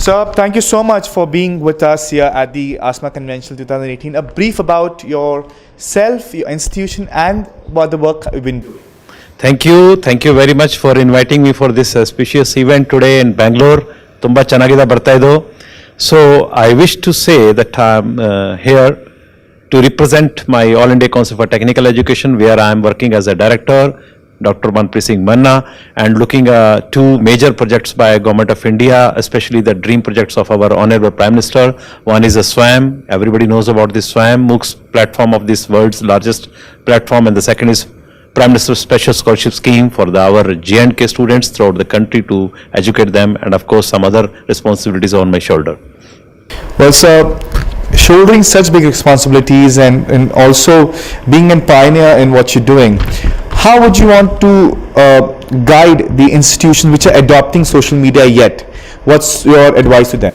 Sir, thank you so much for being with us here at the ASMA Convention 2018. A brief about yourself, your institution, and about the work you've been doing. Thank you very much for inviting me for this auspicious event today in Bangalore. Tumba chanagida barta ido. So I wish to say that I'm here to represent my All India Council for Technical Education, where I am working as a director, Dr. Manpreet Singh Manna, and looking at two major projects by Government of India, especially the dream projects of our Honorable Prime Minister. One is a SWAM. Everybody knows about this SWAM, MOOCs platform of this world's largest platform, and the second is Prime Minister's Special Scholarship Scheme for our J&K students throughout the country to educate them, and of course some other responsibilities on my shoulder. Well, sir, shouldering such big responsibilities and also being a pioneer in what you're doing, how would you want to guide the institutions which are adopting social media yet? What's your advice to them?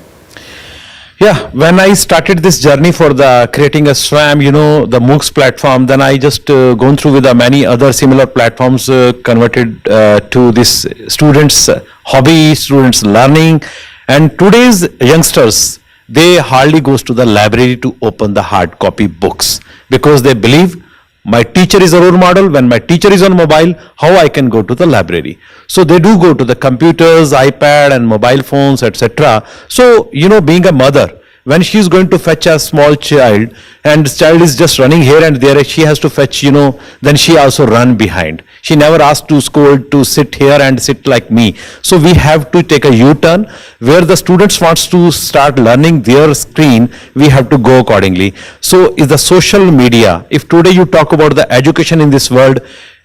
Yeah, when I started this journey for the creating a SWAM, the MOOCs platform, then I just gone through with many other similar platforms converted to this students' hobby, students' learning. And today's youngsters, they hardly goes to the library to open the hard copy books because they believe my teacher is a role model. When my teacher is on mobile, how I can go to the library? So they do go to the computers, iPad and mobile phones, etc. So, being a mother, when she is going to fetch a small child and the child is just running here and there, she has to fetch, then she also run behind. She never asked to scold to sit here and sit like me. So we have to take a U-turn where the students wants to start learning their screen, we have to go accordingly. So is the social media, if today you talk about the education in this world,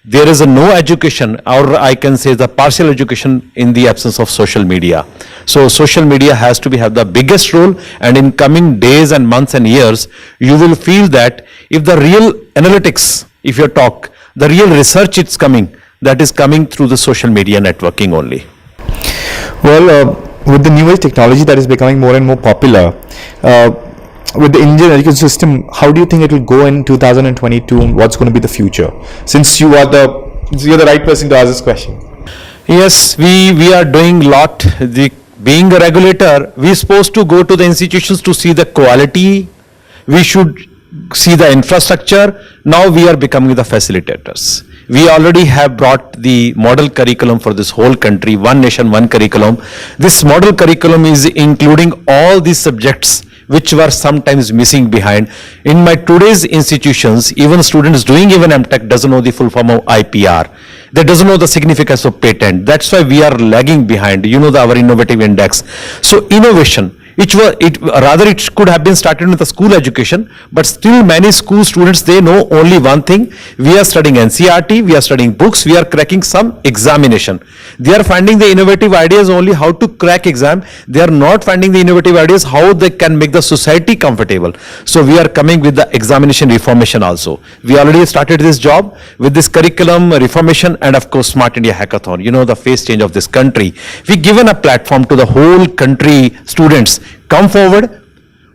there is no education, or I can say the partial education in the absence of social media. So social media has to have the biggest role, and in coming days and months and years, you will feel that if the real analytics, if you talk, the real research it's coming, that is coming through the social media networking only. Well, with the new age technology that is becoming more and more popular, with the Indian education system, how do you think it will go in 2022? What's going to be the future? Since you're the right person to ask this question. Yes, we are doing a lot. Being a regulator, we are supposed to go to the institutions to see the quality. We should see the infrastructure. Now we are becoming the facilitators. We already have brought the model curriculum for this whole country, one nation, one curriculum. This model curriculum is including all these subjects which were sometimes missing behind. In my today's institutions, even students doing even MTech doesn't know the full form of IPR. They doesn't know the significance of patent. That's why we are lagging behind, our innovative index. So innovation, it could have been started with the school education, but still many school students, they know only one thing. We are studying NCERT, we are studying books, we are cracking some examination. They are finding the innovative ideas only how to crack exam. They are not finding the innovative ideas how they can make the society comfortable. So we are coming with the examination reformation also. We already started this job with this curriculum reformation and of course Smart India Hackathon, the face change of this country. We given a platform to the whole country students. Come forward.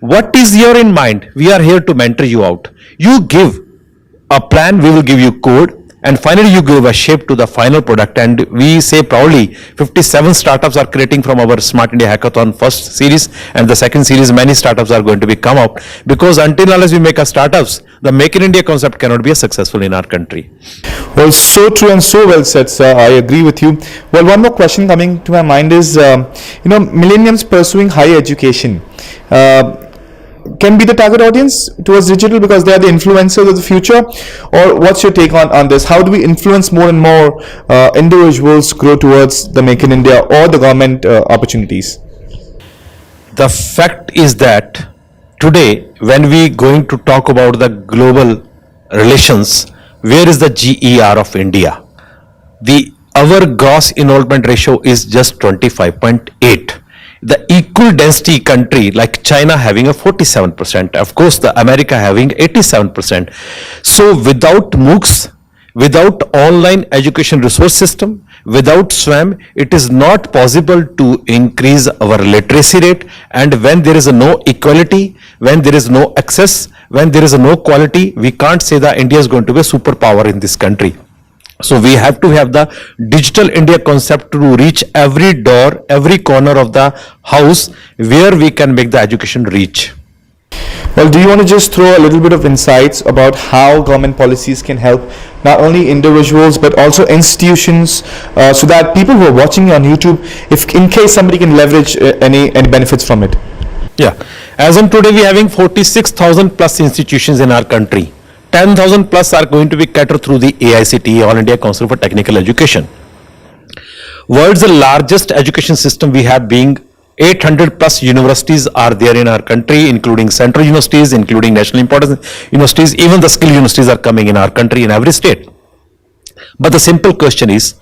What is your in mind? We are here to mentor you out. You give a plan, we will give you code, and finally you give a shape to the final product. And we say proudly, 57 startups are creating from our Smart India Hackathon first series, and the second series, many startups are going to be come out, because until unless we make a startups, the Make in India concept cannot be successful in our country. Well, so true and so well said, sir. I agree with you. Well, one more question coming to my mind is, millennials pursuing higher education can be the target audience towards digital because they are the influencers of the future? Or what's your take on this? How do we influence more and more individuals grow towards the Make in India or the government opportunities? The fact is that today, when we going to talk about the global relations, where is the GER of India? Our gross enrollment ratio is just 25.8. The equal density country like China having a 47%, of course the America having 87%. So without MOOCs, without online education resource system, without SWAM, it is not possible to increase our literacy rate. And when there is no equality, when there is no access, when there is no quality, we can't say that India is going to be a superpower in this country. So we have to have the digital India concept to reach every door, every corner of the house where we can make the education reach. Well, do you want to just throw a little bit of insights about how government policies can help not only individuals but also institutions, so that people who are watching you on YouTube, if in case somebody can leverage any benefits from it? Yeah. As on today, we are having 46,000 plus institutions in our country. 10,000 plus are going to be catered through the AICTE, All India Council for Technical Education. World's largest education system we have being 800 plus universities are there in our country, including central universities, including national importance universities, even the skill universities are coming in our country in every state. But the simple question is,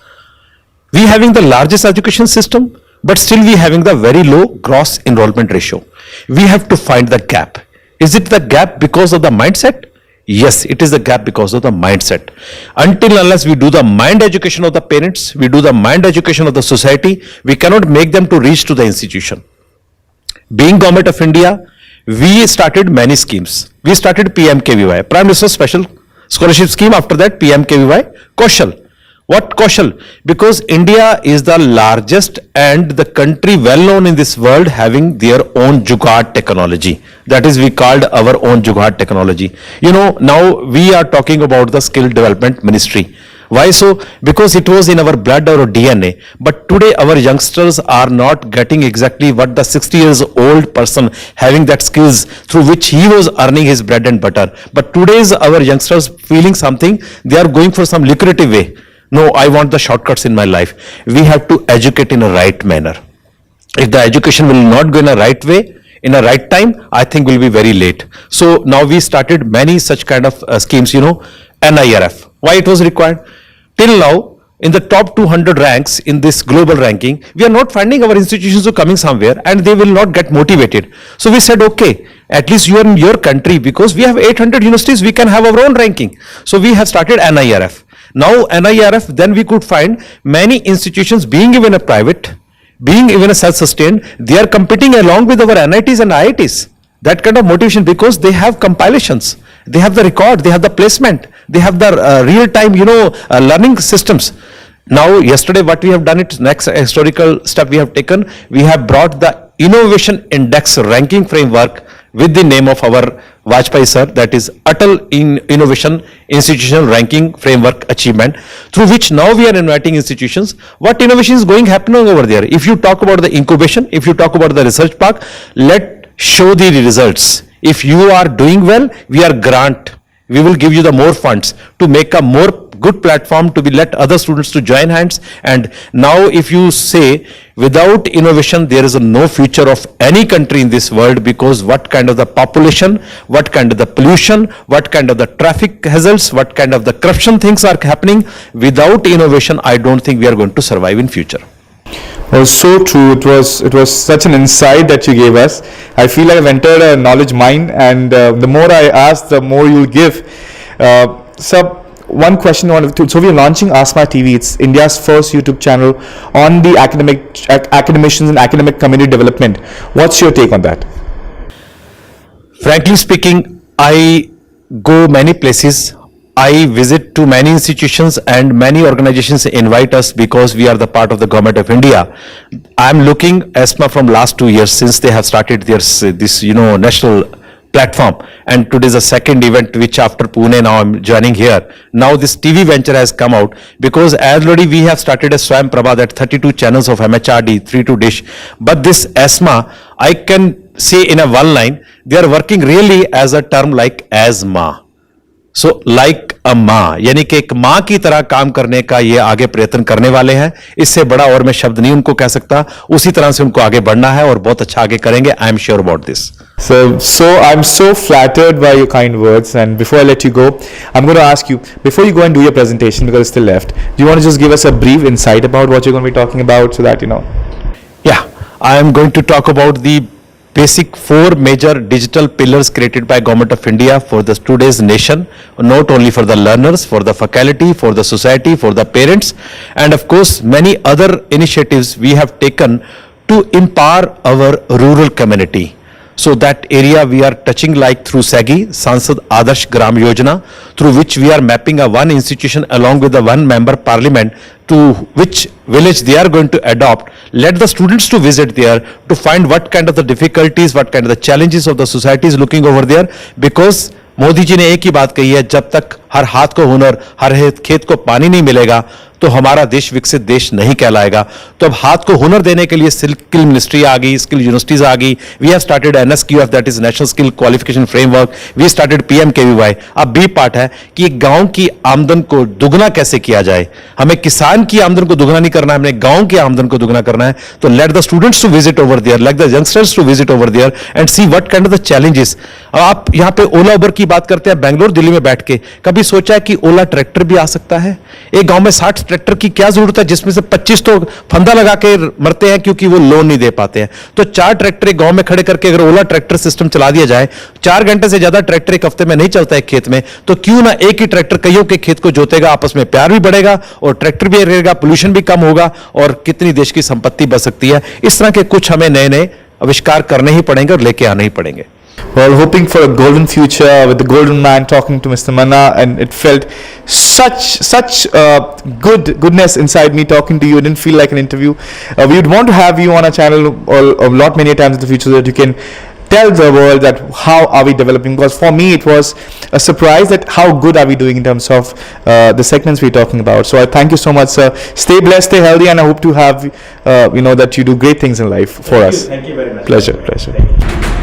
we having the largest education system, but still we having the very low gross enrollment ratio. We have to find the gap. Is it the gap because of the mindset? Yes, it is the gap because of the mindset. Until unless we do the mind education of the parents, we do the mind education of the society, we cannot make them to reach to the institution. Being Government of India, we started many schemes. We started PMKVY, Prime Minister Special Scholarship Scheme. After that, PMKVY Kaushal. What Kaushal? Because India is the largest and the country well known in this world having their own Jugaad technology. That is, we called our own Jugaad technology. You know, now we are talking about the skill development ministry. Why so? Because it was in our blood or DNA. But today our youngsters are not getting exactly what the 60 years old person having that skills through which he was earning his bread and butter. But today's our youngsters feeling something, they are going for some lucrative way. No, I want the shortcuts in my life. We have to educate in a right manner. If the education will not go in a right way, in a right time, I think we'll be very late. So now we started many such kind of schemes, you know, NIRF. Why it was required? Till now, in the top 200 ranks in this global ranking, we are not finding our institutions to coming somewhere and they will not get motivated. So we said, okay, at least you are in your country because we have 800 universities, we can have our own ranking. So we have started NIRF. Now NIRF, then we could find many institutions being even a private, being even a self-sustained, they are competing along with our NITs and IITs. That kind of motivation because they have compilations, they have the record, they have the placement, they have the real-time, learning systems. Now, yesterday what we have done, it next historical step we have taken, we have brought the Innovation Index ranking framework with the name of our Vajpayee sir, that is Atal Innovation Institutional Ranking Framework Achievement, through which now we are inviting institutions. What innovation is happening over there? If you talk about the incubation, if you talk about the research park, let show the results. If you are doing well, we are grant. We will give you the more funds to make a more good platform to be let other students to join hands. And now if you say without innovation there is no future of any country in this world, because what kind of the population, what kind of the pollution, what kind of the traffic hazards, what kind of the corruption things are happening, without innovation I don't think we are going to survive in future. Well, so true. It was such an insight that you gave us. I feel like I've entered a knowledge mine, and the more I ask, the more you'll give. So, one question so we're launching Asma TV. It's India's first YouTube channel on the academicians and academic community development. What's your take on that? Frankly speaking, I go many places. I visit to many institutions and many organizations invite us because we are the part of the Government of India. I'm looking ASMA from last 2 years since they have started this national platform, and today is the second event which after Pune now I'm joining here. Now this TV venture has come out because already we have started a Swayam Prabha, that 32 channels of MHRD, 3 to dish. But this ASMA, I can say in a one line, they are working really as a term like as माँ. So like a माँ, यानी कि एक माँ की तरह काम करने का ये आगे प्रयत्न करने वाले हैं. इससे बड़ा और मैं शब्द नहीं उनको कह सकता. उसी तरह से उनको आगे बढ़ना है और बहुत अच्छा आगे करेंगे. I am sure about this. So I'm so flattered by your kind words, and before I let you go, I'm going to ask you, before you go and do your presentation, because it's still left, do you want to just give us a brief insight about what you're going to be talking about, so that Yeah, I am going to talk about the basic 4 major digital pillars created by Government of India for the today's nation, not only for the learners, for the faculty, for the society, for the parents, and of course many other initiatives we have taken to empower our rural community. So that area we are touching like through SAGI, Sansad Adarsh Gram Yojana, through which we are mapping a one institution along with the one member parliament to which village they are going to adopt. Let the students to visit there to find what kind of the difficulties, what kind of the challenges of the society is looking over there, because Modi ji ने एक ही बात कही है, जब तक हर हाथ को हुनर, हर खेत को पानी नहीं मिलेगा तो हमारा देश विकसित देश नहीं कहलाएगा. तो अब हाथ को हुनर देने के लिए स्किल मिनिस्ट्री आ गई, स्किल यूनिवर्सिटीज आ गई. We have started NSQF, that is national skill qualification framework. We started PMKVY. अब बी पार्ट है कि गांव की आमदन को दुगना कैसे किया जाए. हमें किसान की आमदन को दुगना नहीं करना है, हमें गांव की आमदन को दुगना करना है. तो let the students to visit over there, let the youngsters to visit over there and see what kind of the challenges. आप यहां पे ओला उबर की बात करते हैं बेंगलोर दिल्ली में बैठ के, कभी सोचा है कि ओला ट्रैक्टर भी आ सकता है? एक गांव में 60 ट्रैक्टर की क्या जरूरत है, जिसमें से 25 तो फंदा लगा के मरते हैं क्योंकि वो लोन नहीं दे पाते हैं. तो 4 ट्रैक्टर एक गांव में खड़े करके अगर ओला ट्रैक्टर सिस्टम चला दिया जाए, 4 घंटे से ज्यादा ट्रैक्टर एक हफ्ते में नहीं चलता है खेत में, तो क्यों ना एक ही ट्रैक्टर कईयों के खेत को जोतेगा, आपस में प्यार भी बढ़ेगा और ट्रैक्टर भी रहेगा, पोल्यूशन भी कम होगा और कितनी देश की संपत्ति बच सकती है. इस तरह के कुछ हमें नए नए आविष्कार करने ही पड़ेंगे और लेके आने ही पड़ेंगे. Well, hoping for a golden future with the golden man talking to Mr. Manna, and it felt such goodness inside me talking to you. It didn't feel like an interview. We would want to have you on our channel a lot many times in the future so that you can tell the world that how are we developing, because for me it was a surprise that how good are we doing in terms of the segments we're talking about. So I thank you so much, sir. Stay blessed, stay healthy, and I hope to have that you do great things in life for us. Thank you very much. Pleasure.